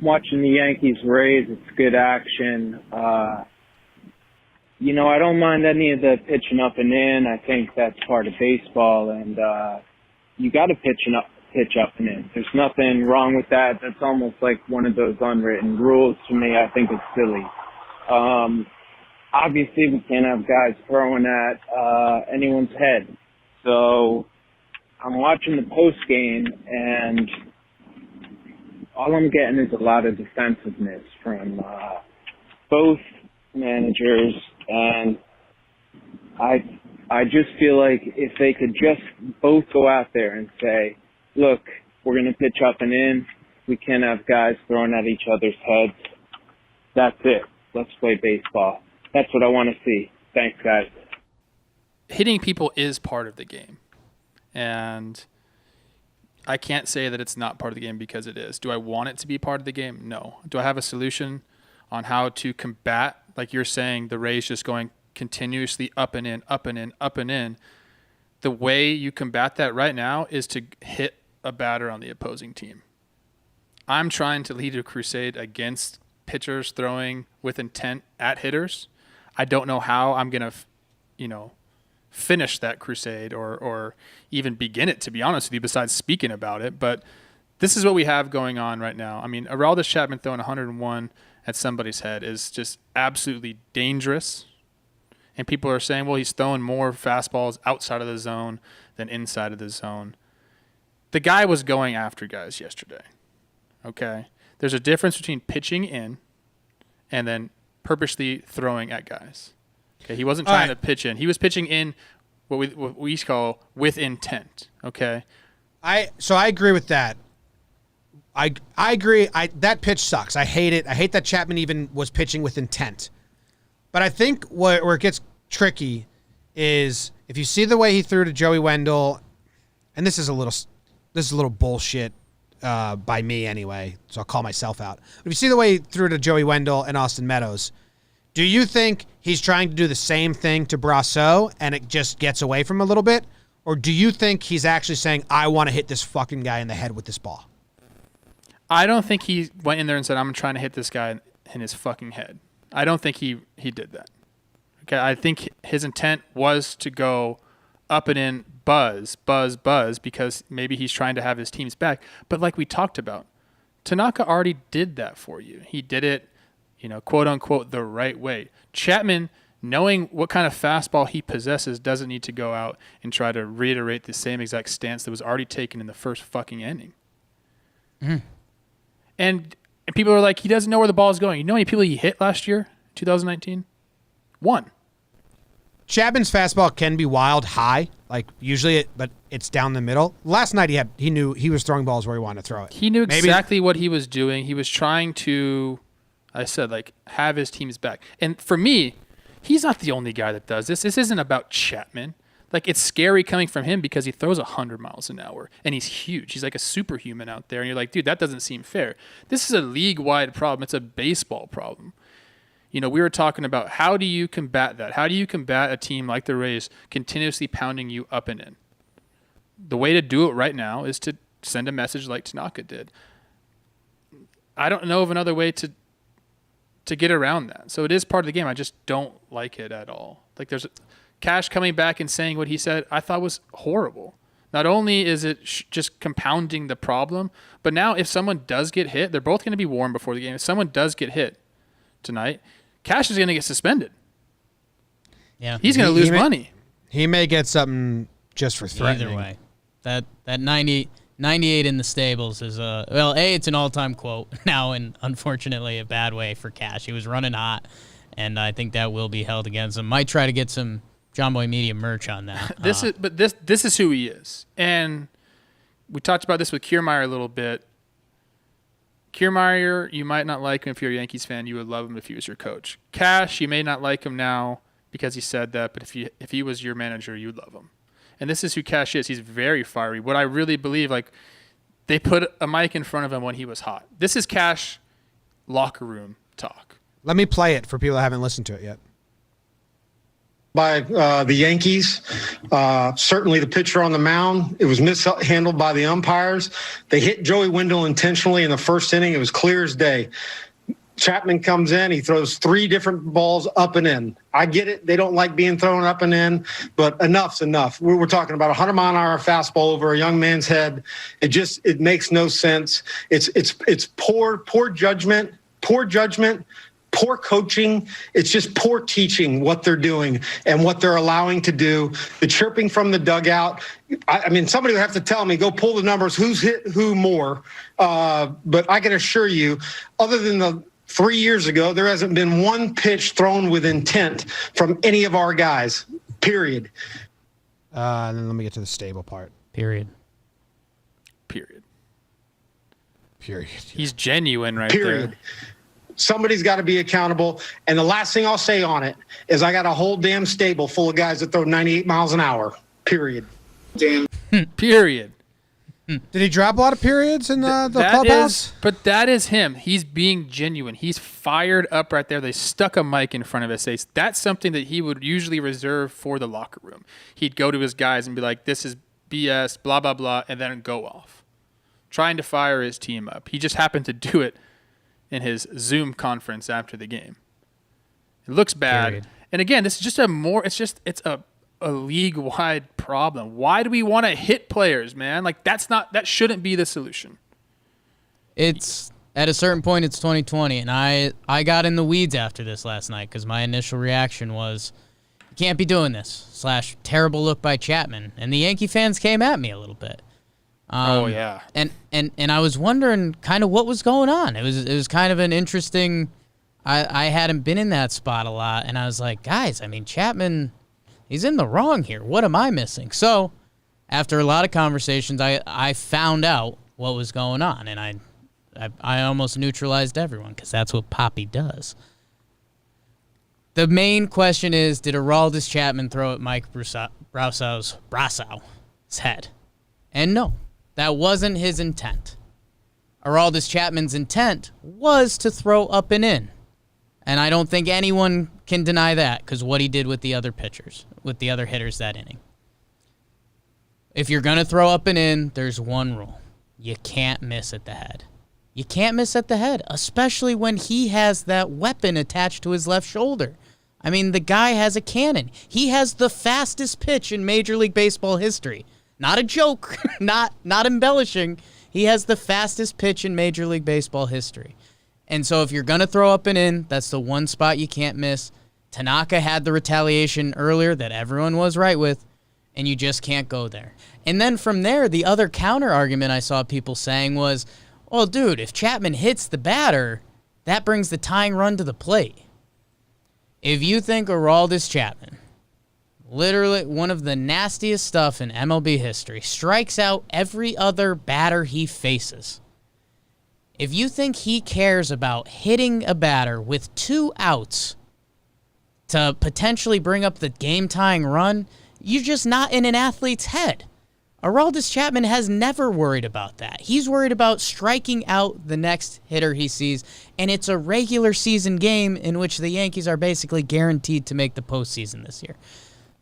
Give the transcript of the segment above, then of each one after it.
watching the Yankees Rays. It's good action. I don't mind any of the pitching up and in. I think that's part of baseball, and you got to pitch up and in. There's nothing wrong with that. That's almost like one of those unwritten rules to me. I think it's silly. Obviously, we can't have guys throwing at anyone's head. So I'm watching the post game, and all I'm getting is a lot of defensiveness from both managers, and I just feel like if they could just both go out there and say, look, we're going to pitch up and in. We can't have guys throwing at each other's heads. That's it. Let's play baseball. That's what I want to see. Thanks, guys. Hitting people is part of the game. And I can't say that it's not part of the game because it is. Do I want it to be part of the game? No. Do I have a solution on how to combat, like you're saying, the Rays just going continuously up and in, up and in, up and in? The way you combat that right now is to hit a batter on the opposing team. I'm trying to lead a crusade against pitchers throwing with intent at hitters. I don't know how I'm going to, finish that crusade or even begin it, to be honest with you, besides speaking about it. But this is what we have going on right now. I mean, Aroldis Chapman throwing 101 at somebody's head is just absolutely dangerous. And people are saying, well, he's throwing more fastballs outside of the zone than inside of the zone. The guy was going after guys yesterday. Okay? There's a difference between pitching in and then purposely throwing at guys. Okay? He wasn't trying to pitch in. He was pitching in what we call with intent. Okay? So I agree with that. I agree. That pitch sucks. I hate it. I hate that Chapman even was pitching with intent. But I think where it gets tricky is if you see the way he threw to Joey Wendell, and this is a little bullshit by me anyway, so I'll call myself out. But if you see the way he threw to Joey Wendell and Austin Meadows, do you think he's trying to do the same thing to Brasso and it just gets away from him a little bit? Or do you think he's actually saying, I want to hit this fucking guy in the head with this ball? I don't think he went in there and said, I'm trying to hit this guy in his fucking head. I don't think he did that. Okay, I think his intent was to go up and in, buzz, buzz, buzz, because maybe he's trying to have his team's back. But like we talked about, Tanaka already did that for you. He did it, quote unquote, the right way. Chapman, knowing what kind of fastball he possesses, doesn't need to go out and try to reiterate the same exact stance that was already taken in the first fucking inning. Mm. And people are like, he doesn't know where the ball is going. You know how many people he hit last year, 2019? One. Chapman's fastball can be wild high, like usually, but it's down the middle. Last night he knew he was throwing balls where he wanted to throw it. He knew exactly what he was doing. He was trying to, have his team's back. And for me, he's not the only guy that does this. This isn't about Chapman. Like, it's scary coming from him because he throws 100 miles an hour, and he's huge. He's like a superhuman out there, and you're like, dude, that doesn't seem fair. This is a league-wide problem. It's a baseball problem. We were talking about how do you combat that? How do you combat a team like the Rays continuously pounding you up and in? The way to do it right now is to send a message like Tanaka did. I don't know of another way to get around that. So it is part of the game. I just don't like it at all. Like, there's Cash coming back and saying what he said, I thought was horrible. Not only is it just compounding the problem, but now if someone does get hit, they're both going to be warm before the game. If someone does get hit tonight, Cash is going to get suspended. Yeah, he's going to lose money. He may get something just for threatening. Either way, that 98 in the stables is it's an all-time quote now, and unfortunately a bad way for Cash. He was running hot, and I think that will be held against him. Might try to get some Jomboy Media merch on that. This is who he is, and we talked about this with Kiermaier a little bit. Kiermaier, you might not like him if you're a Yankees fan. You would love him if he was your coach. Cash, you may not like him now because he said that, but if he was your manager, you'd love him. And this is who Cash is. He's very fiery. What I really believe, they put a mic in front of him when he was hot. This is Cash locker room talk. Let me play it for people that haven't listened to it yet. by the Yankees. Certainly the pitcher on the mound, it was mishandled by the umpires. They hit Joey Wendell intentionally in the first inning. It was clear as day. Chapman comes in, he throws 3 different balls up and in. I get it. They don't like being thrown up and in, but enough's enough. We're talking about a 100-mile-an-hour fastball over a young man's head. It makes no sense. It's poor judgment, poor coaching. It's just poor teaching what they're doing and what they're allowing to do. The chirping from the dugout. I mean, somebody would have to tell me, go pull the numbers, who's hit who more. But I can assure you, other than the 3 years ago, there hasn't been one pitch thrown with intent from any of our guys, period. And then let me get to the stable part. Period. He's genuine right Period. there. Somebody's got to be accountable. And the last thing I'll say on it is I got a whole damn stable full of guys that throw 98 miles an hour, period. Damn. Period. Did he drop a lot of periods in the clubhouse? But that is him. He's being genuine. He's fired up right there. They stuck a mic in front of his face. That's something that he would usually reserve for the locker room. He'd go to his guys and be like, this is BS, blah, blah, blah, and then go off. Trying to fire his team up. He just happened to do it in his Zoom conference after the game. It looks bad. Period. And again, this is just it's a league-wide problem. Why do we want to hit players, man? Like that shouldn't be the solution. It's at a certain point it's 2020, and I got in the weeds after this last night because my initial reaction was, you can't be doing this / terrible look by Chapman, and the Yankee fans came at me a little bit. Oh yeah. And I was wondering kind of what was going on. It was kind of an interesting. I hadn't been in that spot a lot, and I was like, guys, I mean, Chapman, he's in the wrong here. What am I missing? So, after a lot of conversations, I found out what was going on, and I almost neutralized everyone because that's what Poppy does. The main question is, did Aroldis Chapman throw at Mike Brassow's head? And no, that wasn't his intent. Aroldis Chapman's intent was to throw up and in. And I don't think anyone can deny that because what he did with the other pitchers, with the other hitters that inning. If you're going to throw up and in, there's one rule. You can't miss at the head. You can't miss at the head, especially when he has that weapon attached to his left shoulder. I mean, the guy has a cannon. He has the fastest pitch in Major League Baseball history. Not a joke, not embellishing. He has the fastest pitch in Major League Baseball history. And so if you're going to throw up and in, that's the one spot you can't miss. Tanaka had the retaliation earlier that everyone was right with, and you just can't go there. And then from there, the other counter argument I saw people saying was, well, dude, if Chapman hits the batter, that brings the tying run to the plate. If you think Aroldis Chapman, literally one of the nastiest stuff in MLB history, strikes out every other batter he faces, if you think he cares about hitting a batter with 2 outs to potentially bring up the game-tying run, you're just not in an athlete's head. Aroldis Chapman has never worried about that. He's worried about striking out the next hitter he sees, and it's a regular season game in which the Yankees are basically guaranteed to make the postseason this year.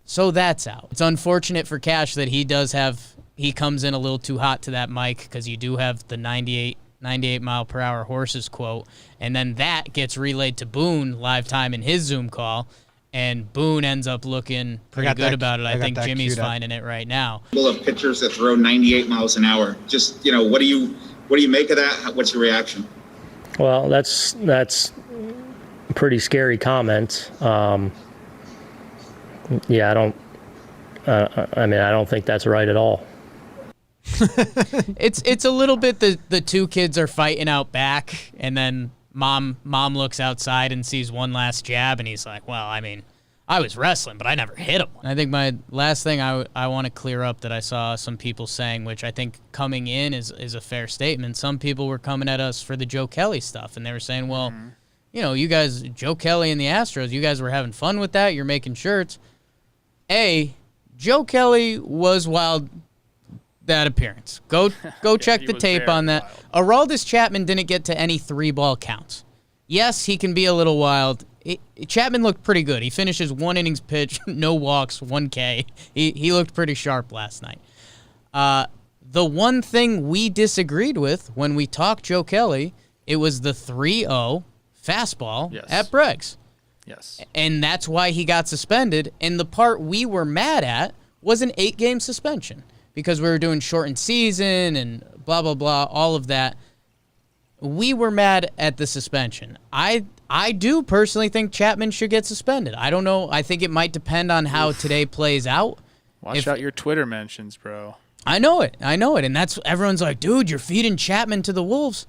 So that's out. It's unfortunate for Cash that he comes in a little too hot to that mic because you do have the 98 mile-per-hour horses quote, and then that gets relayed to Boone live time in his Zoom call, and Boone ends up looking pretty good about it. I think Jimmy's finding it right now. Of pitchers that throw 98 miles an hour. Just, what do you make of that? What's your reaction? Well, that's a pretty scary comment. I don't think that's right at all. It's a little bit the two kids are fighting out back, and then mom looks outside and sees one last jab, and he's like, well, I mean, I was wrestling, but I never hit him. I think my last thing I want to clear up that I saw some people saying, which I think coming in is a fair statement. Some people were coming at us for the Joe Kelly stuff, and they were saying, well, you guys, Joe Kelly and the Astros, you guys were having fun with that. You're making shirts. Joe Kelly was wild. That appearance. Go check the tape on that. Wild. Aroldis Chapman didn't get to any 3-ball counts. Yes, he can be a little wild. Chapman looked pretty good. He finishes 1 innings pitch, no walks, 1 K. He looked pretty sharp last night. The one thing we disagreed with when we talked Joe Kelly, it was the 3-0 fastball at Breggs. Yes. And that's why he got suspended. And the part we were mad at was an 8-game suspension because we were doing shortened season and blah, blah, blah, all of that. We were mad at the suspension. I do personally think Chapman should get suspended. I don't know. I think it might depend on how today plays out. Watch out your Twitter mentions, bro. I know it. And that's everyone's like, dude, you're feeding Chapman to the Wolves.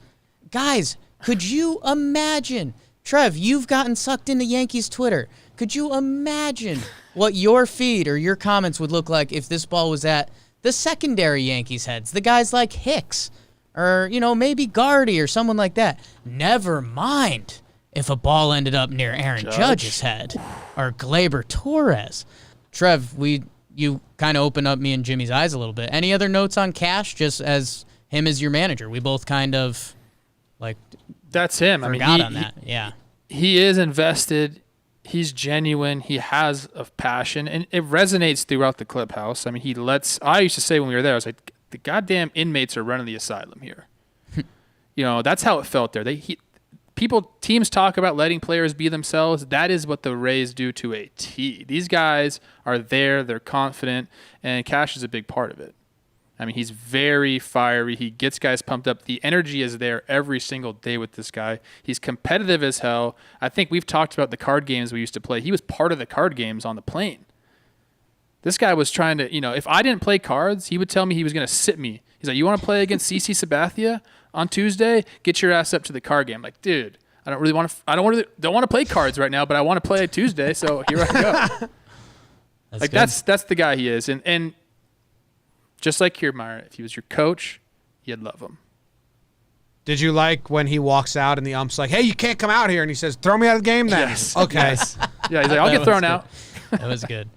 Guys, could you imagine? Trev, you've gotten sucked into Yankees Twitter. Could you imagine what your feed or your comments would look like if this ball was at the secondary Yankees heads? The guys like Hicks or, maybe Gardy or someone like that. Never mind if a ball ended up near Aaron Judge's head or Gleyber Torres. Trev, you kind of opened up me and Jimmy's eyes a little bit. Any other notes on Cash just as him as your manager? We both kind of that's him. Forgot on that. Yeah. He is invested. He's genuine. He has a passion, and it resonates throughout the clubhouse. I used to say when we were there, I was like, the goddamn inmates are running the asylum here. That's how it felt there. Teams talk about letting players be themselves. That is what the Rays do to a T. These guys are there. They're confident, and Cash is a big part of it. He's very fiery. He gets guys pumped up. The energy is there every single day with this guy. He's competitive as hell. I think we've talked about the card games we used to play. He was part of the card games on the plane. This guy was trying to, if I didn't play cards, he would tell me he was going to sit me. He's like, you want to play against CC Sabathia on Tuesday? Get your ass up to the card game. I'm like, dude, I don't want to play cards right now, but I want to play Tuesday, so here I go. That's the guy he is. And just like Kiermaier, if he was your coach, you'd love him. Did you like when he walks out and the ump's like, hey, you can't come out here, and he says, throw me out of the game then? Yes. Okay. Yes. Yeah, he's like, I'll get thrown out. That was good.